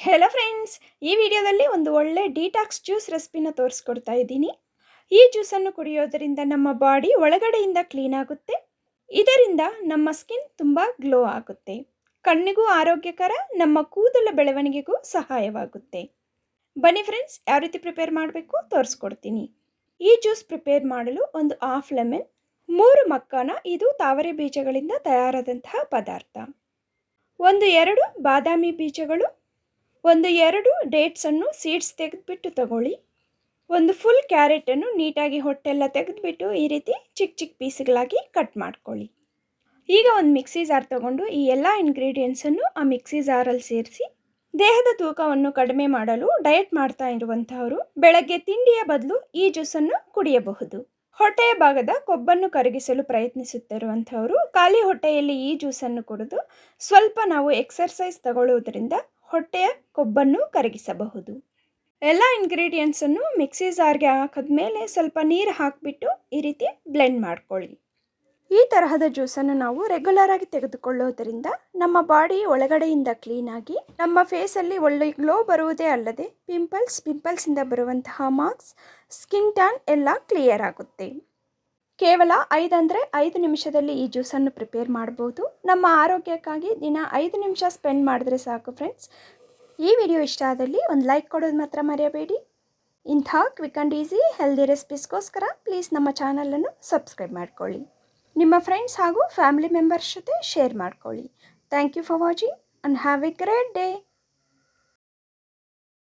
Hello friends, ಈ ವಿಡಿಯೋದಲ್ಲಿ ಒಂದು ಒಳ್ಳೆ ಡಿಟಾಕ್ಸ್ ಜ್ಯೂಸ್ ರೆಸಿಪಿನ ತೋರಿಸ್ಕೊಡ್ತಾ ಇದ್ದೀನಿ. ಈ ಜ್ಯೂಸನ್ನು ಕುಡಿಯೋದರಿಂದ ನಮ್ಮ ಬಾಡಿ ಒಳಗಡೆಯಿಂದ ಕ್ಲೀನ್ ಆಗುತ್ತೆ. ಇದರಿಂದ ನಮ್ಮ ಸ್ಕಿನ್ ತುಂಬ ಗ್ಲೋ ಆಗುತ್ತೆ. ಕಣ್ಣಿಗೂ ಆರೋಗ್ಯಕರ, ನಮ್ಮ ಕೂದಲ ಬೆಳವಣಿಗೆಗೂ ಸಹಾಯವಾಗುತ್ತೆ. ಬನ್ನಿ ಫ್ರೆಂಡ್ಸ್, ಯಾವ ರೀತಿ ಪ್ರಿಪೇರ್ ಮಾಡಬೇಕು ತೋರಿಸ್ಕೊಡ್ತೀನಿ. ಈ ಜ್ಯೂಸ್ ಪ್ರಿಪೇರ್ ಮಾಡಲು ಒಂದು ಹಾಫ್ ಲೆಮನ್, 3 ಮಕ್ಕಾನ, ಇದು ತಾವರೆ ಬೀಜಗಳಿಂದ ತಯಾರಾದಂತಹ ಪದಾರ್ಥ, 1-2 ಬಾದಾಮಿ ಬೀಜಗಳು, 1-2 ಡೇಟ್ಸನ್ನು ಸೀಡ್ಸ್ ತೆಗೆದುಬಿಟ್ಟು ತಗೊಳ್ಳಿ. ಒಂದು ಫುಲ್ ಕ್ಯಾರೆಟನ್ನು ನೀಟಾಗಿ ಹೊಟ್ಟೆಲ್ಲ ತೆಗೆದುಬಿಟ್ಟು ಈ ರೀತಿ ಚಿಕ್ಕ ಚಿಕ್ಕ ಪೀಸ್ಗಳಾಗಿ ಕಟ್ ಮಾಡ್ಕೊಳ್ಳಿ. ಈಗ ಒಂದು ಮಿಕ್ಸಿ ಜಾರ್ ತಗೊಂಡು ಈ ಎಲ್ಲ ಇಂಗ್ರೀಡಿಯೆಂಟ್ಸನ್ನು ಆ ಮಿಕ್ಸಿ ಜಾರಲ್ಲಿ ಸೇರಿಸಿ, ದೇಹದ ತೂಕವನ್ನು ಕಡಿಮೆ ಮಾಡಲು ಡಯಟ್ ಮಾಡ್ತಾ ಇರುವಂತಹವರು ಬೆಳಗ್ಗೆ ತಿಂಡಿಯ ಬದಲು ಈ ಜ್ಯೂಸನ್ನು ಕುಡಿಯಬಹುದು. ಹೊಟ್ಟೆಯ ಭಾಗದ ಕೊಬ್ಬನ್ನು ಕರಗಿಸಲು ಪ್ರಯತ್ನಿಸುತ್ತಿರುವಂಥವರು ಖಾಲಿ ಹೊಟ್ಟೆಯಲ್ಲಿ ಈ ಜ್ಯೂಸನ್ನು ಕುಡಿದು ಸ್ವಲ್ಪ ನಾವು ಎಕ್ಸರ್ಸೈಸ್ ತಗೊಳ್ಳೋದ್ರಿಂದ ಹೊಟ್ಟೆಯ ಕೊಬ್ಬನ್ನು ಕರಗಿಸಬಹುದು. ಎಲ್ಲ ಇಂಗ್ರೀಡಿಯೆಂಟ್ಸನ್ನು ಮಿಕ್ಸಿ ಜಾರ್ಗೆ ಹಾಕಿದ್ಮೇಲೆ ಸ್ವಲ್ಪ ನೀರು ಹಾಕಿಬಿಟ್ಟು ಈ ರೀತಿ ಬ್ಲೆಂಡ್ ಮಾಡ್ಕೊಳ್ಳಿ. ಈ ತರಹದ ಜ್ಯೂಸನ್ನು ನಾವು ರೆಗ್ಯುಲರ್ ಆಗಿ ತೆಗೆದುಕೊಳ್ಳೋದ್ರಿಂದ ನಮ್ಮ ಬಾಡಿ ಒಳಗಡೆಯಿಂದ ಕ್ಲೀನಾಗಿ ನಮ್ಮ ಫೇಸಲ್ಲಿ ಒಳ್ಳೆ ಗ್ಲೋ ಬರುವುದೇ ಅಲ್ಲದೆ ಪಿಂಪಲ್ಸಿಂದ ಬರುವಂತಹ ಮಾರ್ಕ್ಸ್, ಸ್ಕಿನ್ ಟ್ಯಾನ್ ಎಲ್ಲ ಕ್ಲಿಯರ್ ಆಗುತ್ತೆ. ಕೇವಲ 5 ನಿಮಿಷದಲ್ಲಿ ಈ ಜ್ಯೂಸನ್ನು ಪ್ರಿಪೇರ್ ಮಾಡ್ಬೋದು. ನಮ್ಮ ಆರೋಗ್ಯಕ್ಕಾಗಿ ದಿನ 5 ನಿಮಿಷ ಸ್ಪೆಂಡ್ ಮಾಡಿದ್ರೆ ಸಾಕು ಫ್ರೆಂಡ್ಸ್. ಈ ವಿಡಿಯೋ ಇಷ್ಟ ಆದಲ್ಲಿ ಒಂದು ಲೈಕ್ ಕೊಡೋದು ಮಾತ್ರ ಮರೆಯಬೇಡಿ. ಇಂಥ ಕ್ವಿಕ್ ಆ್ಯಂಡ್ ಈಸಿ ಹೆಲ್ದಿ ರೆಸಿಪೀಸ್ಗೋಸ್ಕರ ಪ್ಲೀಸ್ ನಮ್ಮ ಚಾನಲನ್ನು ಸಬ್ಸ್ಕ್ರೈಬ್ ಮಾಡ್ಕೊಳ್ಳಿ. ನಿಮ್ಮ ಫ್ರೆಂಡ್ಸ್ ಹಾಗೂ ಫ್ಯಾಮಿಲಿ ಮೆಂಬರ್ಸ್ ಜೊತೆ ಶೇರ್ ಮಾಡ್ಕೊಳ್ಳಿ. Thank you for watching and have a great day.